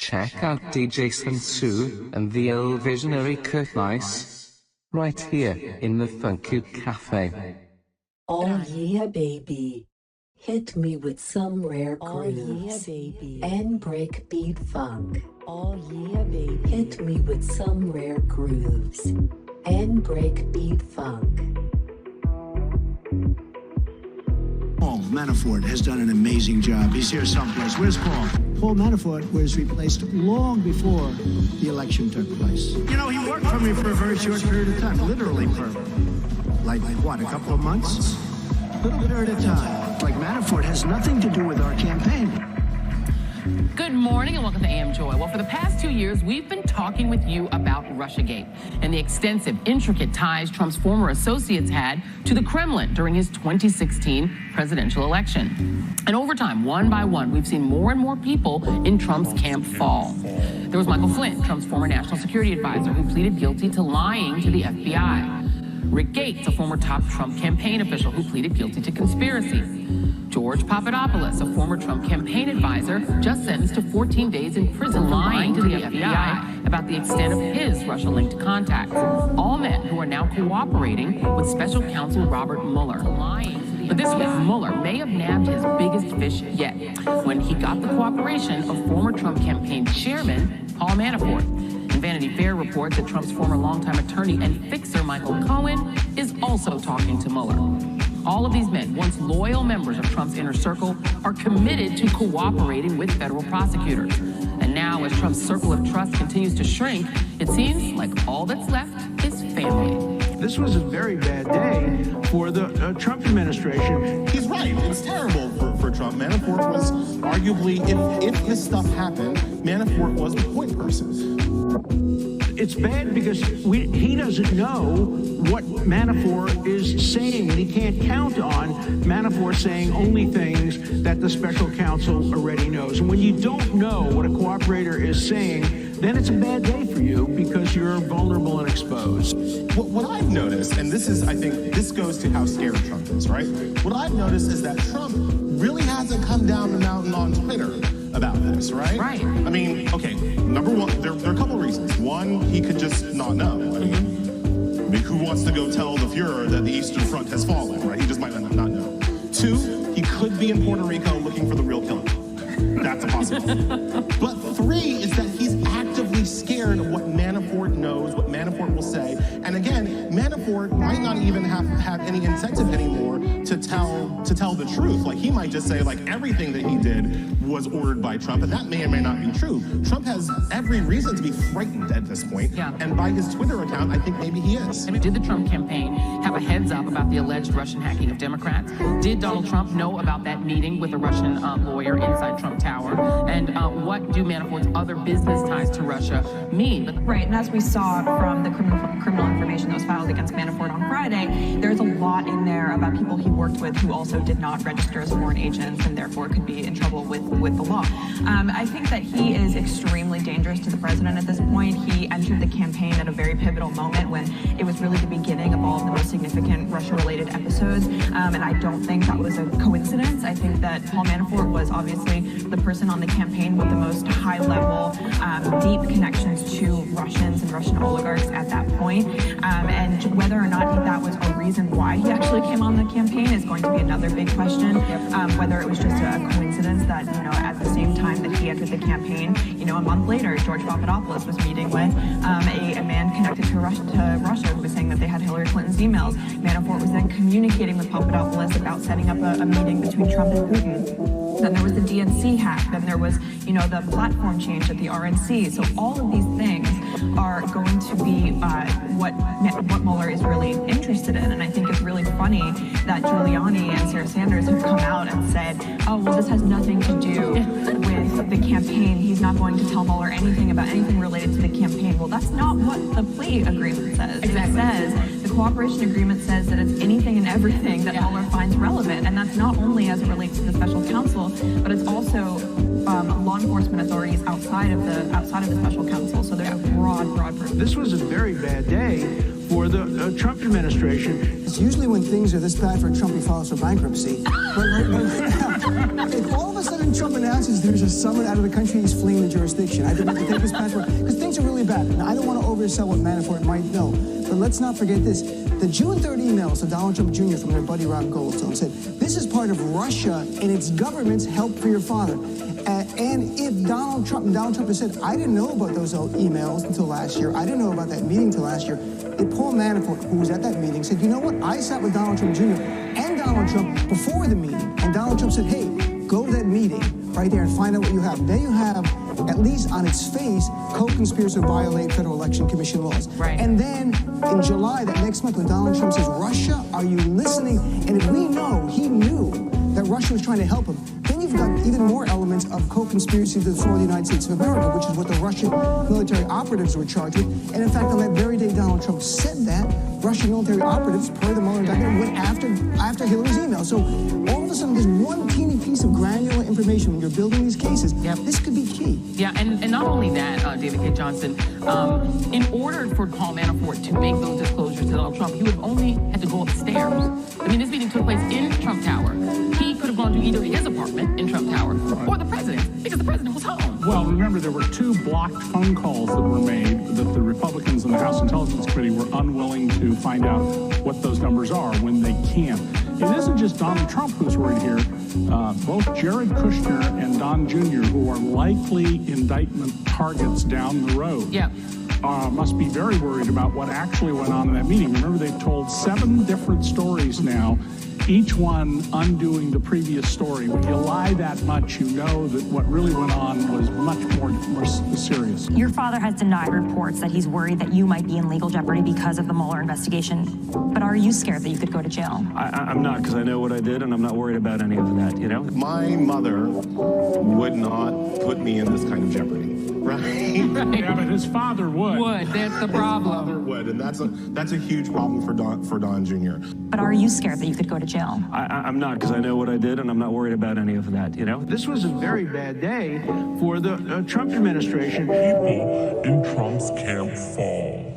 Check out DJ Sue and the old visionary Kurt Nice. Right here in the Funky Cafe. Oh yeah, baby. Hit me with some rare grooves. Oh yeah, baby. And breakbeat funk. Oh yeah, baby. Hit me with some rare grooves. And breakbeat funk. Paul Manafort has done an amazing job. He's here someplace. Where's Paul? Paul Manafort was replaced long before the election took place. You know, he worked for me for a very short period of time, literally for, like what, a couple of months? Little period of time. Like Manafort has nothing to do with our campaign. Good morning and welcome to AM Joy. Well, for the past 2 years, we've been talking with you about Russiagate and the extensive, intricate ties Trump's former associates had to the Kremlin during his 2016 presidential election. And over time, one by one, we've seen more and more people in Trump's camp fall. There was Michael Flynn, Trump's former national security advisor, who pleaded guilty to lying to the FBI. Rick Gates, a former top Trump campaign official who pleaded guilty to conspiracy. George Papadopoulos, a former Trump campaign advisor, just sentenced to 14 days in prison lying to the FBI about the extent of his Russia-linked contacts. All men who are now cooperating with special counsel Robert Mueller. But this week, Mueller may have nabbed his biggest fish yet when he got the cooperation of former Trump campaign chairman Paul Manafort. And Vanity Fair reports that Trump's former longtime attorney and fixer Michael Cohen is also talking to Mueller. All of these men, once loyal members of Trump's inner circle, are committed to cooperating with federal prosecutors. And now, as Trump's circle of trust continues to shrink, it seems like all that's left is family. This was a very bad day for the Trump administration. He's right. It's terrible for Trump. Manafort was arguably, if this stuff happened, Manafort was the point person. It's bad because he doesn't know what Manafort is saying, and he can't count on Manafort saying only things that the special counsel already knows. And when you don't know what a cooperator is saying, then it's a bad day for you because you're vulnerable and exposed. What I've noticed, and this is, I think, this goes to how scared Trump is, right? What I've noticed is that Trump really hasn't come down the mountain on Twitter about this, right? Right. I mean, okay, number one, there are a couple of reasons. One, he could just not know. I mean, who wants to go tell the Fuhrer that the Eastern Front has fallen, right? He just might not know. Two, he could be in Puerto Rico looking for the real killer. That's a possibility. But three is that he's actively scared of what Manafort knows, what Manafort will say. And again, Manafort might not even have any incentive anymore to tell the truth. Like, he might just say, like, everything that he did was ordered by Trump, and that may or may not be true. Trump has every reason to be frightened at this point. Yeah. And by his Twitter account, I think maybe he is. Did the Trump campaign have a heads up about the alleged Russian hacking of Democrats? Did Donald Trump know about that meeting with a Russian lawyer inside Trump Tower? And what do Manafort's other business ties to Russia mean? Right, and as we saw from the criminal information that was filed against Manafort on Friday, there's a lot in there about people he worked with who also did not register as foreign agents and therefore could be in trouble with the law. I think that he is extremely dangerous to the president at this point. He entered the campaign at a very pivotal moment when it was really the beginning of all of the most significant Russia-related episodes, and I don't think that was a coincidence. I think that Paul Manafort was obviously the person on the campaign with the most high-level, deep connections to Russians and Russian oligarchs at that point, and whether or not that was a reason why he actually came on the campaign is going to be another big question. Whether it was just a coincidence that, at the same time that he entered the campaign, a month later, George Papadopoulos was meeting with a man connected to Russia who was saying that they had Hillary Clinton's emails. Manafort was then communicating with Papadopoulos about setting up a meeting between Trump and Putin. Then there was the DNC hack. Then there was, the platform change at the RNC. So all of these things are going to be what Mueller is really interested in. And I think it's really funny that Giuliani and Sarah Sanders have come out and said, oh, well, this has nothing to do with the campaign. He's not going to tell Mueller anything about anything related to the campaign. Well, that's not what the plea agreement says. Exactly. It says, the cooperation agreement says that it's anything and everything that Mueller finds relevant. And that's not only as it relates to the special counsel, but it's also law enforcement authorities outside of the special counsel. So there's a broad. This was a very bad day for the Trump administration. It's usually when things are this bad for Trump, he files for bankruptcy. But right now, if all of a sudden Trump announces there's a summit out of the country, he's fleeing the jurisdiction. I think we have to take his passport, because things are really bad. Now, I don't want to oversell what Manafort might know, but let's not forget this. The June 3rd emails to Donald Trump Jr. from their buddy Rob Goldstone said, this is part of Russia and its government's help for your father. And if Donald Trump has said, I didn't know about those emails until last year, I didn't know about that meeting until last year, if Paul Manafort, who was at that meeting, said, you know what, I sat with Donald Trump Jr. and Donald Trump before the meeting, and Donald Trump said, hey, go to that meeting right there and find out what you have. Then you have, at least on its face, co-conspiracy to violate Federal Election Commission laws. Right. And then in July, that next month, when Donald Trump says, Russia, are you listening? And if we know he knew that Russia was trying to help him, then you've got even more elements of co-conspiracy to destroy the United States of America, which is what the Russian military operatives were charged with. And in fact, on that very day Donald Trump said that, Russian military operatives, per the Mueller indictment, went after Hillary's email. So all of a sudden, there's one teeny piece of granular information when you're building these cases. Yep. This could be key. Yeah, and not only that, David K. Johnson, in order for Paul Manafort to make those disclosures to Donald Trump, he would have only had to go upstairs. I mean, this meeting took place in Trump Tower. He could have gone to either his apartment in Trump Tower or the president, because the president was home. Well, remember, there were 2 blocked phone calls that were made that the Republicans in the House Intelligence Committee were unwilling to find out what those numbers are when they can. It isn't just Donald Trump who's worried here. Both Jared Kushner and Don Jr., who are likely indictment targets down the road, must be very worried about what actually went on in that meeting. Remember, they've told 7 different stories now, each one undoing the previous story. When you lie that much, you know that what really went on was much more serious. Your father has denied reports that he's worried that you might be in legal jeopardy because of the Mueller investigation. But are you scared that you could go to jail? I'm not, because I know what I did, and I'm not worried about any of that, you know? My mother would not put me in this kind of jeopardy. Right? Yeah, but his father would. That's the problem. His father would, and that's a huge problem for Don Jr. But are you scared that you could go to jail? I'm not, because I know what I did, and I'm not worried about any of that, you know? This was a very bad day for the Trump administration. People in Trump's camp fall.